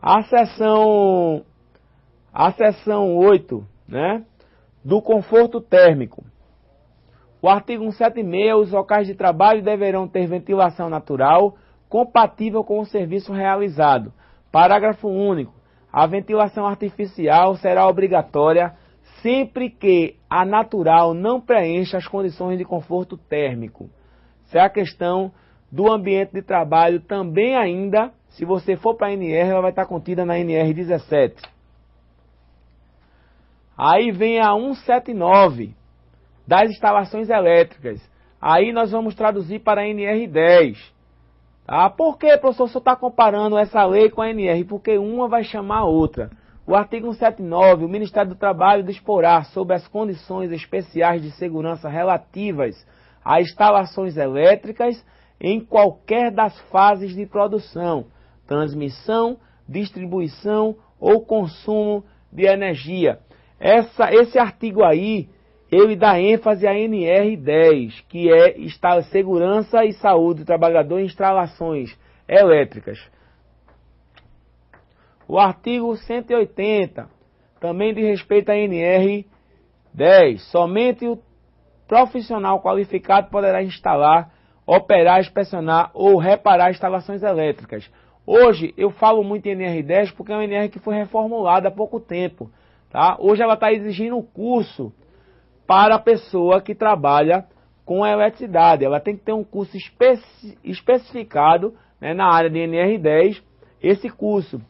A seção 8, né, do conforto térmico. O artigo 176, os locais de trabalho deverão ter ventilação natural compatível com o serviço realizado. Parágrafo único. A ventilação artificial será obrigatória sempre que a natural não preencha as condições de conforto térmico. Essa é a questão do ambiente de trabalho também ainda, se você for para a NR, ela vai estar contida na NR 17. Aí vem a 179 das instalações elétricas. Aí nós vamos traduzir para a NR 10. Tá? Por que, professor, você está comparando essa lei com a NR? Porque uma vai chamar a outra. O artigo 179, o Ministério do Trabalho disporá sobre as condições especiais de segurança relativas a instalações elétricas em qualquer das fases de produção, transmissão, distribuição ou consumo de energia. Esse artigo aí, ele dá ênfase à NR10, que é Segurança e Saúde do Trabalhador em Instalações Elétricas. O artigo 180 também diz respeito à NR10. Somente o profissional qualificado poderá instalar, operar, inspecionar ou reparar instalações elétricas. Hoje eu falo muito em NR10 porque é uma NR que foi reformulada há pouco tempo. Tá? Hoje ela está exigindo um curso para a pessoa que trabalha com a eletricidade. Ela tem que ter um curso especificado, né, na área de NR10. Esse curso,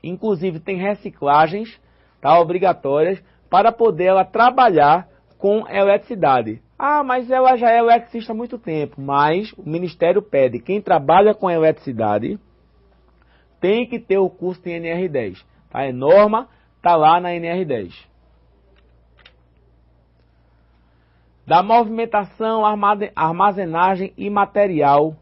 inclusive, tem reciclagens, tá, obrigatórias para poder ela trabalhar com eletricidade. Ah, mas ela já é eletricista há muito tempo. Mas o Ministério pede, quem trabalha com eletricidade tem que ter o curso de NR10. Tá? É norma, está lá na NR10. Da movimentação, armazenagem e material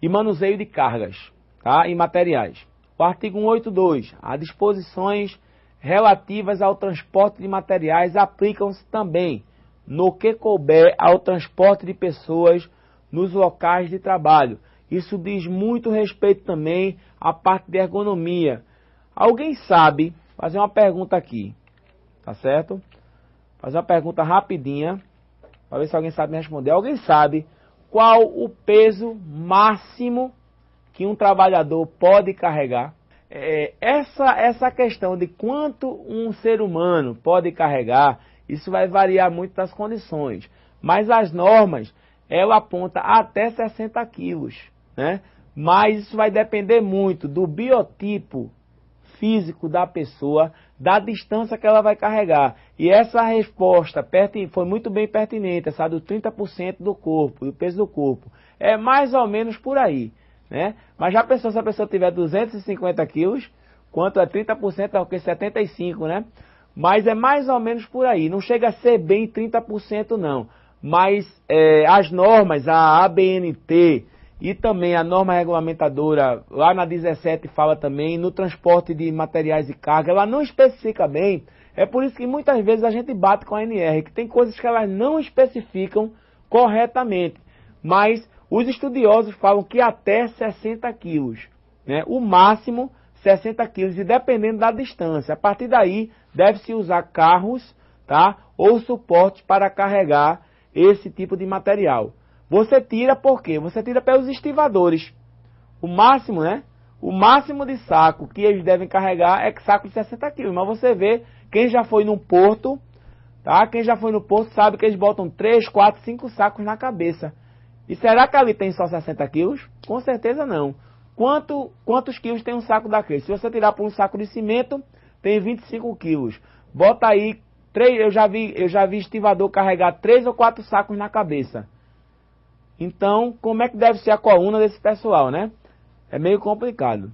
e manuseio de cargas, tá, e materiais. O artigo 182, as disposições relativas ao transporte de materiais aplicam-se também no que couber ao transporte de pessoas nos locais de trabalho. Isso diz muito respeito também à parte de ergonomia. Alguém sabe, fazer uma pergunta aqui, tá certo? Fazer uma pergunta rapidinha, para ver se alguém sabe me responder. Alguém sabe qual o peso máximo que um trabalhador pode carregar? Essa questão de quanto um ser humano pode carregar, isso vai variar muito das condições. Mas as normas, ela aponta até 60 quilos, né? Mas isso vai depender muito do biotipo físico da pessoa, da distância que ela vai carregar. E essa resposta foi muito bem pertinente, essa do 30% do corpo, do peso do corpo. É mais ou menos por aí, né? Mas já pensou se a pessoa tiver 250 quilos, quanto é 30%, é o que? 75, né? Mas é mais ou menos por aí. Não chega a ser bem 30% não. Mas as normas, a ABNT e também a norma regulamentadora, lá na 17 fala também, no transporte de materiais e carga, ela não especifica bem. É por isso que muitas vezes a gente bate com a NR, que tem coisas que elas não especificam corretamente. Mas os estudiosos falam que até 60 quilos, né? O máximo 60 quilos, e dependendo da distância. A partir daí, deve-se usar carros, tá? Ou suportes para carregar esse tipo de material. Você tira por quê? Você tira pelos estivadores. O máximo, né? O máximo de saco que eles devem carregar é saco de 60 quilos. Mas você vê, quem já foi num porto, tá? Quem já foi no porto sabe que eles botam 3, 4, 5 sacos na cabeça. E será que ali tem só 60 quilos? Com certeza não. Quantos quilos tem um saco daquele? Se você tirar por um saco de cimento, tem 25 quilos. Bota aí, eu já vi estivador carregar 3 ou 4 sacos na cabeça. Então, como é que deve ser a coluna desse pessoal, né? É meio complicado.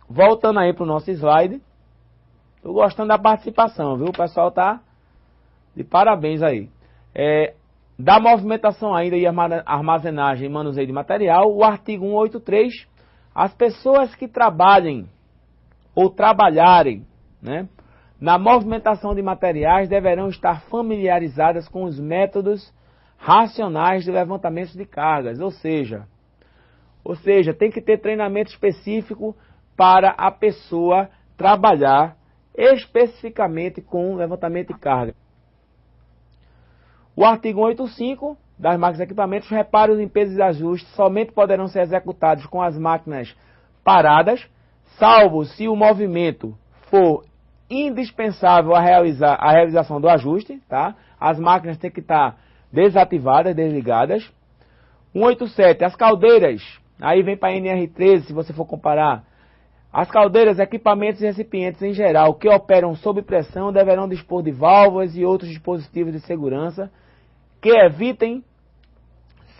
Voltando aí para o nosso slide. Estou gostando da participação, viu? O pessoal tá de parabéns aí. Da movimentação ainda e armazenagem e manuseio de material, o artigo 183, as pessoas que trabalhem ou trabalharem, né, na movimentação de materiais deverão estar familiarizadas com os métodos racionais de levantamento de cargas, ou seja, tem que ter treinamento específico para a pessoa trabalhar especificamente com levantamento de carga. O artigo 185 das máquinas e equipamentos, reparos, limpezas e ajustes somente poderão ser executados com as máquinas paradas, salvo se o movimento for indispensável a realização do ajuste, tá? As máquinas têm que estar desativadas, desligadas. 187, as caldeiras, aí vem para a NR13, se você for comparar. As caldeiras, equipamentos e recipientes em geral que operam sob pressão deverão dispor de válvulas e outros dispositivos de segurança que evitem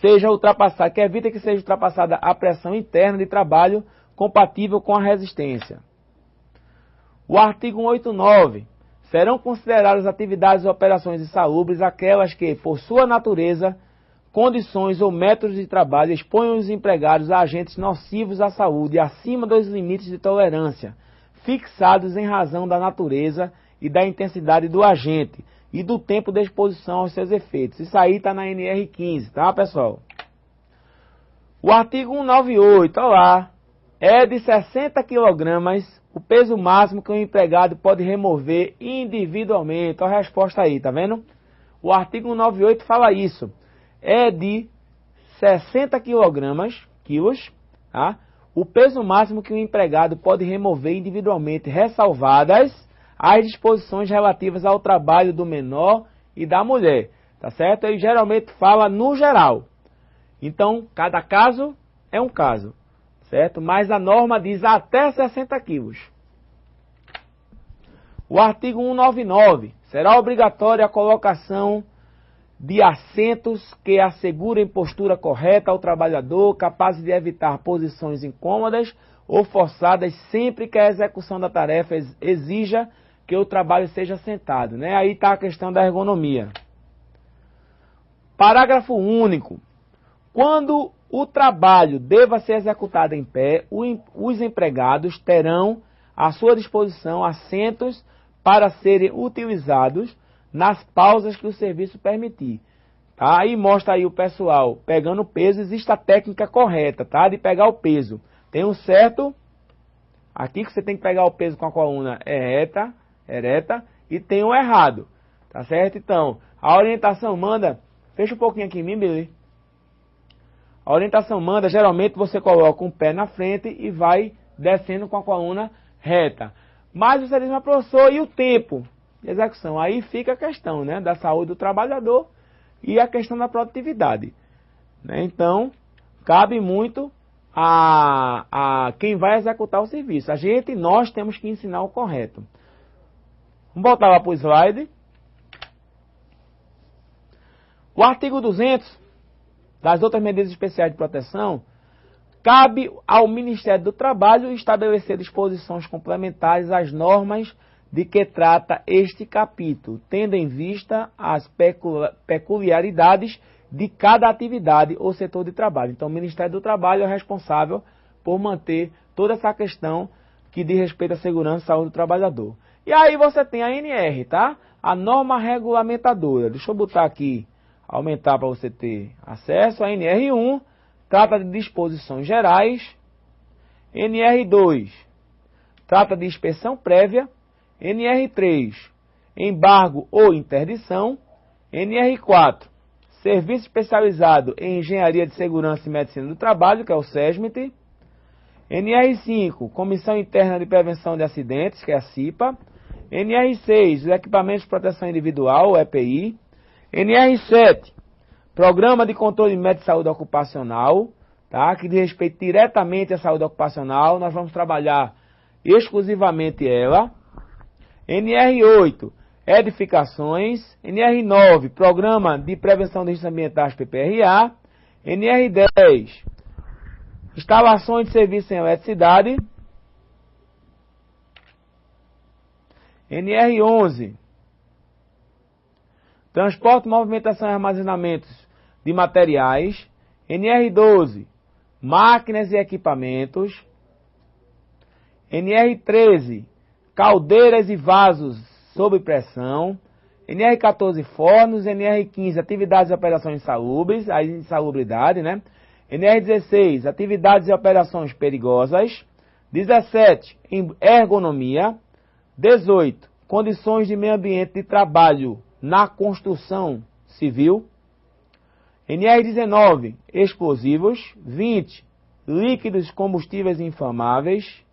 que seja ultrapassada a pressão interna de trabalho compatível com a resistência. O artigo 189. Serão consideradas atividades e operações insalubres aquelas que, por sua natureza, condições ou métodos de trabalho exponham os empregados a agentes nocivos à saúde acima dos limites de tolerância, fixados em razão da natureza e da intensidade do agente e do tempo de exposição aos seus efeitos. Isso aí está na NR15, tá, pessoal? O artigo 198, olha lá, é de 60 kg o peso máximo que o empregado pode remover individualmente. Olha a resposta aí, tá vendo? O artigo 198 fala isso. É de 60 quilos, tá? O peso máximo que o empregado pode remover individualmente, ressalvadas as disposições relativas ao trabalho do menor e da mulher, tá certo? Ele geralmente fala no geral. Então, cada caso é um caso, certo? Mas a norma diz até 60 quilos. O artigo 199. Será obrigatória a colocação de assentos que assegurem postura correta ao trabalhador, capazes de evitar posições incômodas ou forçadas sempre que a execução da tarefa exija que o trabalho seja sentado, né? Aí está a questão da ergonomia. Parágrafo único. Quando o trabalho deva ser executado em pé, os empregados terão à sua disposição assentos para serem utilizados nas pausas que o serviço permitir. Tá? Aí mostra aí o pessoal pegando o peso, existe a técnica correta, tá? De pegar o peso. Tem um certo, aqui que você tem que pegar o peso com a coluna ereta, e tem o errado, tá certo? Então, a orientação manda, fecha um pouquinho aqui em mim, Billy. A orientação manda, geralmente você coloca um pé na frente e vai descendo com a coluna reta. Mas você diz, mas professor, e o tempo de execução? Aí fica a questão, né, da saúde do trabalhador e a questão da produtividade, né? Então, cabe muito a quem vai executar o serviço. Nós temos que ensinar o correto. Vamos voltar lá para o slide. O artigo 200 das outras medidas especiais de proteção, cabe ao Ministério do Trabalho estabelecer disposições complementares às normas de que trata este capítulo, tendo em vista as peculiaridades de cada atividade ou setor de trabalho. Então, o Ministério do Trabalho é responsável por manter toda essa questão que diz respeito à segurança e saúde do trabalhador. E aí você tem a NR, tá? A norma regulamentadora. Deixa eu botar aqui, aumentar para você ter acesso. A NR1 trata de disposições gerais. NR2 trata de inspeção prévia. NR3, embargo ou interdição. NR4, serviço especializado em engenharia de segurança e medicina do trabalho, que é o SESMIT. NR5, Comissão Interna de Prevenção de Acidentes, que é a CIPA. NR6, os equipamentos de proteção individual, o EPI. NR7, Programa de Controle Médico de Saúde Ocupacional, tá? Que diz respeito diretamente à saúde ocupacional. Nós vamos trabalhar exclusivamente ela. NR8, Edificações. NR9, Programa de Prevenção de Riscos Ambientais, PPRA. NR10, Instalações de Serviços em Eletricidade. NR11, Transporte, Movimentação e Armazenamentos de Materiais. NR12, Máquinas e Equipamentos. NR13, Caldeiras e Vasos sob pressão. NR14, Fornos. NR15, Atividades e Operações insalubres, a insalubridade, né? NR16, Atividades e Operações perigosas. 17. Ergonomia. 18. Condições de meio ambiente de trabalho na construção civil. NR19. Explosivos. 20. Líquidos combustíveis inflamáveis.